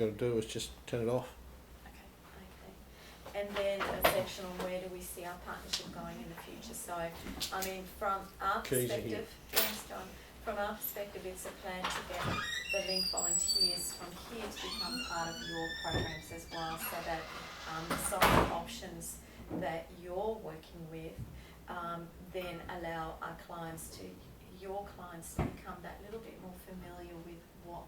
going to do is just turn it off. Okay. And then a section on where do we see our partnership going in the future. So, I mean, from our Keys are perspective, thanks John, from our perspective it's a plan to get the Link volunteers from here to become part of your programs as well, so that the software options that you're working with then allow your clients to become that little bit more familiar with what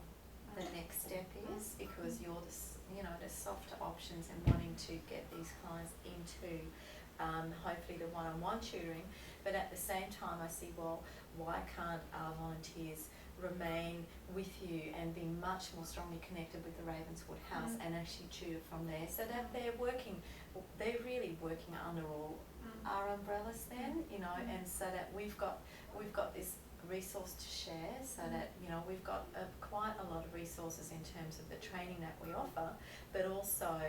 the next step is, because you're the softer options and wanting to get these clients into hopefully the one-on-one tutoring. But at the same time I see, well, why can't our volunteers remain with you and be much more strongly connected with the Ravenswood House and actually tutor from there, so that they're really working under all our umbrellas then, and so that we've got this resource to share, so that we've got quite a lot of resources in terms of the training that we offer, but also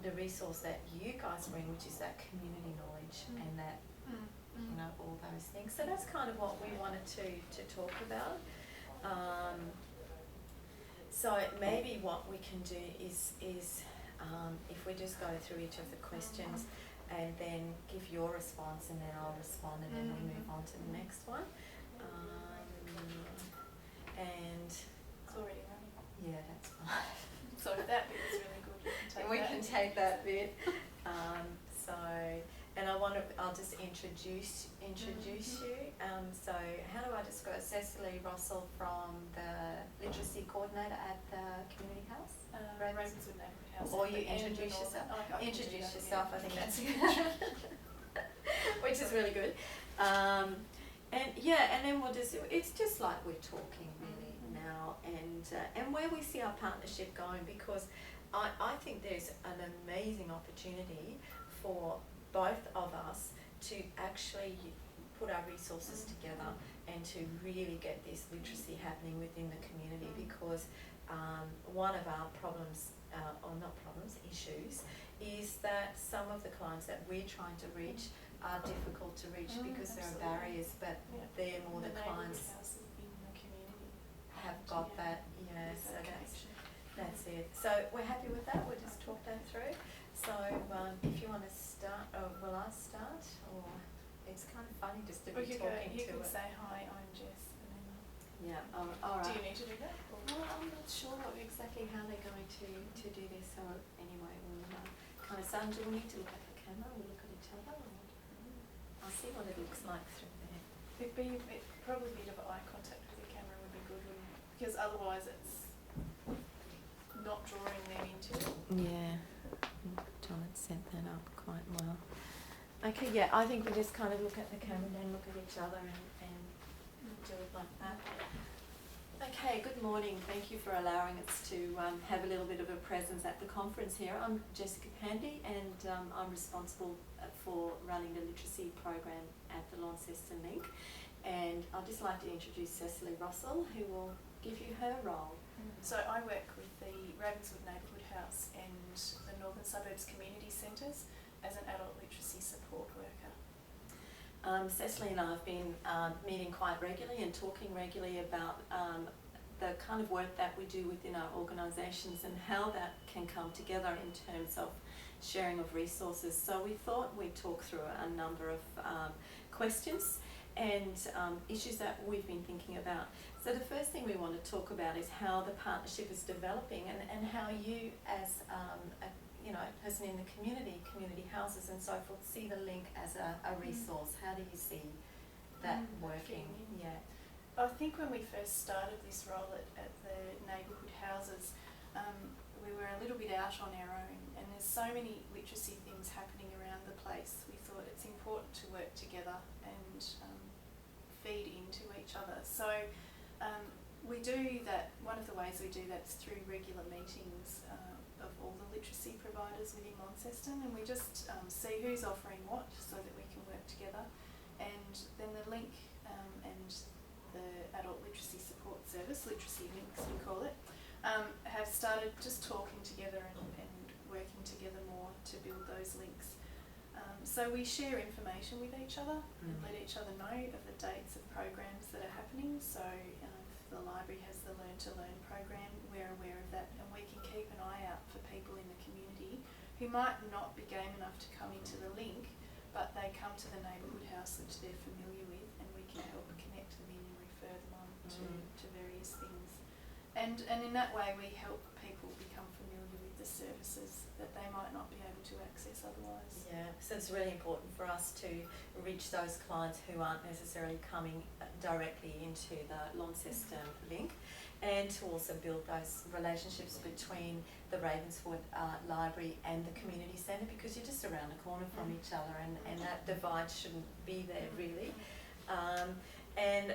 the resource that you guys bring, which is that community knowledge and that all those things. So that's kind of what we wanted to talk about. So maybe what we can do is if we just go through each of the questions and then give your response, and then I'll respond, and then we move on to the next one. And it's already running. Yeah, that's fine. So that bit is really good. We can take that bit. And I'll just introduce you. So how do I describe Cecily Russell from the Literacy Coordinator at the Community House? Ravenswood Neighbourhood House. Or you introduce yourself. Introduce yourself, I think that's which is really good. And then we'll it's just like we're talking really now, and where we see our partnership going, because I think there's an amazing opportunity for both of us to actually put our resources together and to really get this literacy happening within the community, because one of our issues is that some of the clients that we're trying to reach are difficult to reach because there are barriers, but they're more the clients in the community have got that, so that's it. So we're happy with that, we'll just talk that through. So if you want to start, will I start, or it's kind of funny just to be talking to it. You could say, hi, I'm Jess, and then all right. Do you need to do that? Well, I'm not sure exactly how they're going to do this, so anyway, we'll kind of start. Do we need to look at the camera, we'll look at each other, or I'll see what it looks like through there. Probably a bit of eye contact with the camera would be good, wouldn't it? Because otherwise it's not drawing them into it. Yeah, John had set that up quite well. Okay, I think we just kind of look at the camera and then look at each other and do it like that. Okay, good morning. Thank you for allowing us to have a little bit of a presence at the conference here. I'm Jessica Pandy, and I'm responsible for running the literacy program at the Launceston Link. And I'd just like to introduce Cecily Russell, who will give you her role. So I work with the Ravenswood Neighbourhood House and the Northern Suburbs Community Centres as an adult literacy support worker. Cecily and I have been meeting quite regularly and talking regularly about the kind of work that we do within our organisations and how that can come together in terms of sharing of resources. So we thought we'd talk through a number of questions and issues that we've been thinking about. So the first thing we want to talk about is how the partnership is developing, and how you as a person in the community houses and so forth, see the Link as a resource. How do you see that working? Yeah. I think when we first started this role at the neighbourhood houses, we were a little bit out on our own, and there's so many literacy things happening around the place. We thought it's important to work together and feed into each other. So we do that. One of the ways we do that is through regular meetings of all the literacy providers within Launceston, and we just see who's offering what so that we can work together. And then the Link and the Adult Literacy Support Service, Literacy Links we call it, have started just talking together and working together more to build those links. So we share information with each other and let each other know of the dates of programs that are happening. So if the library has the Learn to Learn program, we're aware of that, and we can keep an eye might not be game enough to come into the link, but they come to the neighbourhood house which they're familiar with, and we can help connect them in and refer them on to various things. And in that way we help people become familiar with the services that they might not be able to access otherwise. Yeah, so it's really important for us to reach those clients who aren't necessarily coming directly into the Launceston link, and to also build those relationships between the Ravenswood Library and the community centre, because you're just around the corner from each other, and that divide shouldn't be there really. And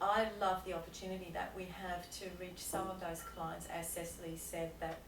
I love the opportunity that we have to reach some of those clients, as Cecily said, that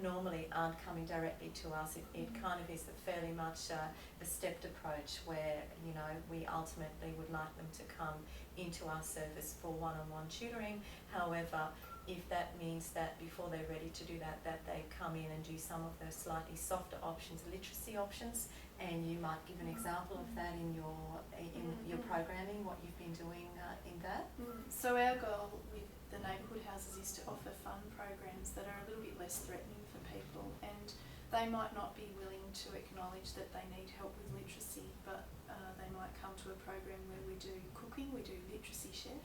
normally aren't coming directly to us. It kind of is a fairly much a stepped approach where, you know, we ultimately would like them to come into our service for one-on-one tutoring. However, if that means that before they're ready to do that, that they come in and do some of the slightly softer options, literacy options, and you might give an example of that in your programming, what you've been doing in that. So our goal with the neighbourhood houses is to offer fun programs that are a little bit less threatening for people, and they might not be willing to acknowledge that they need help with literacy, but they might come to a program where we do cooking, we do literacy chef,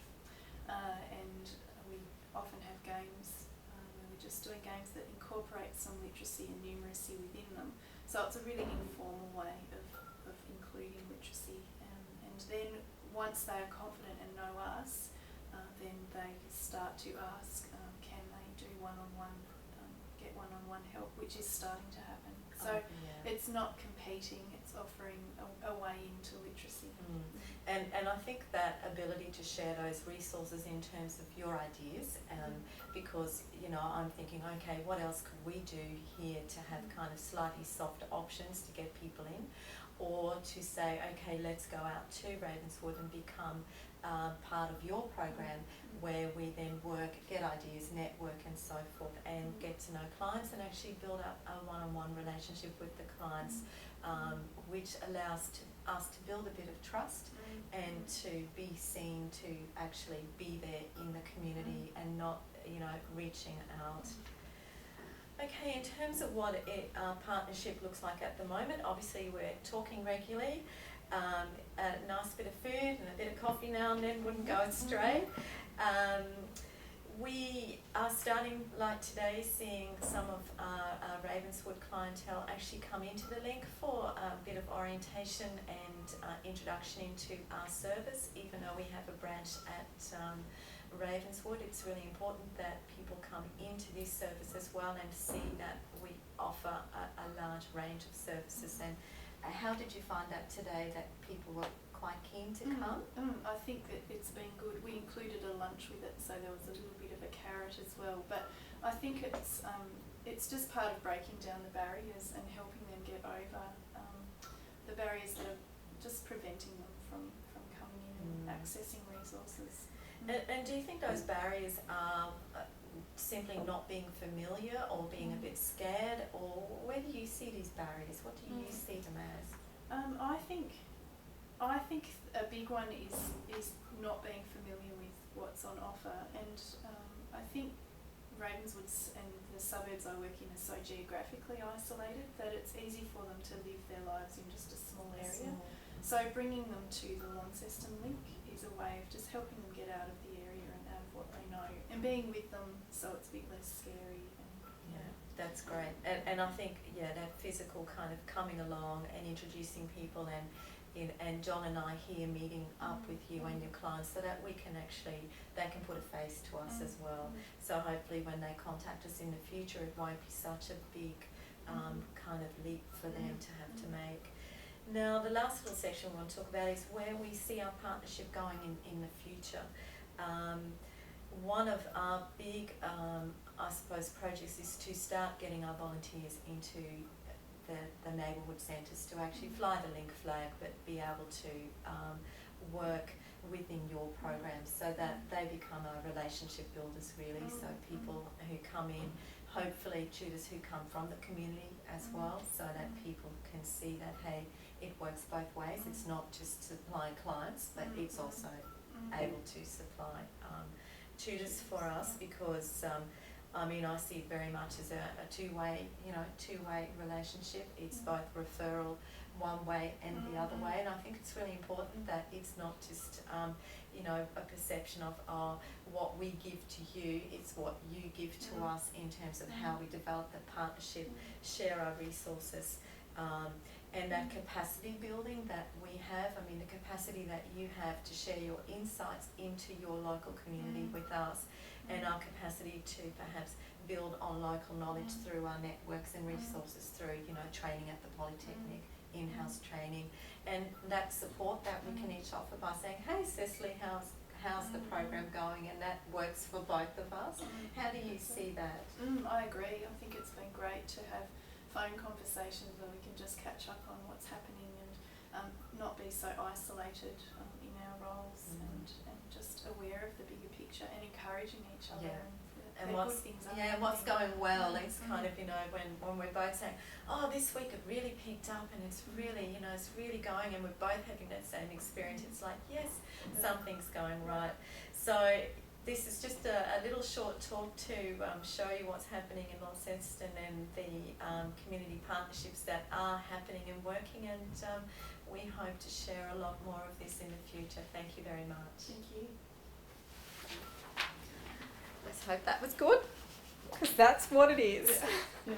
and we often have games where we're just doing games that incorporate some literacy and numeracy within them. So it's a really informal way of including literacy, and then once they are confident and know us, then they start to ask, can they do one-on-one, get one-on-one help, which is starting to happen. So it's not competing, it's offering a way into literacy. And I think that ability to share those resources in terms of your ideas, because, you know, I'm thinking, okay, what else could we do here to have kind of slightly softer options to get people in, or to say, okay, let's go out to Ravenswood and become part of your program, where we then work, get ideas, network and so forth, and get to know clients and actually build up a one-on-one relationship with the clients, which allows us to build a bit of trust and to be seen to actually be there in the community and not, you know, reaching out. Okay, in terms of what our partnership looks like at the moment, obviously we're talking regularly. A nice bit of food and a bit of coffee now and then wouldn't go astray. We are starting, like today, seeing some of our Ravenswood clientele actually come into the link for a bit of orientation and introduction into our service. Even though we have a branch at Ravenswood, it's really important that people come into this service as well and see that we offer a large range of services. And how did you find that today, that people were quite keen to come? I think that it's been good. We included a lunch with it, so there was a little bit of a carrot as well. But I think it's just part of breaking down the barriers and helping them get over the barriers that are just preventing them from coming in and accessing resources. And do you think those barriers are simply not being familiar or being a bit scared, or where do you see these barriers? What do you see them as? I think a big one is not being familiar with what's on offer, and I think Ravenswood and the suburbs I work in are so geographically isolated that it's easy for them to live their lives in just a small area. So bringing them to the Launceston link is a way of just helping them get out of the area and out of what they know, and being with them so it's a bit less scary. Yeah, that's great. And I think, that physical kind of coming along and introducing people, and John and I here meeting up with you and your clients, so that we can actually, they can put a face to us as well. So hopefully when they contact us in the future, it won't be such a big kind of leap for them to have to make. Now, the last little section we want to talk about is where we see our partnership going in the future. One of our big, I suppose, projects is to start getting our volunteers into the neighbourhood centres to actually fly the link flag, but be able to work within your program, so that they become our relationship builders really. So people who come in, hopefully tutors who come from the community as well, so that people can see that, hey, it works both ways. It's not just supplying clients, but it's also able to supply tutors for us, because I mean, I see it very much as a two-way, two-way relationship. It's both referral one way and the other way, and I think it's really important that it's not just, a perception of what we give to you, it's what you give to us in terms of how we develop the partnership, share our resources, and that capacity building that we have, I mean the capacity that you have to share your insights into your local community with us, and our capacity to perhaps build on local knowledge through our networks and resources through, training at the Polytechnic, in-house training, and that support that we can each offer by saying, hey Cecily, how's the program going, and that works for both of us. How do you see that? I agree. I think it's been great to have phone conversations where we can just catch up on what's happening and not be so isolated in our roles, and just aware of the bigger picture and encouraging each other. And good what's things what's going well. It's kind of, when we're both saying, oh, this week it really picked up and it's really, it's really going, and we're both having that same experience. It's like, yes, something's going right. So this is just a little short talk to show you what's happening in Launceston and the community partnerships that are happening and working, and we hope to share a lot more of this in the future. Thank you very much. Thank you. Let's hope that was good, because that's what it is. Yeah.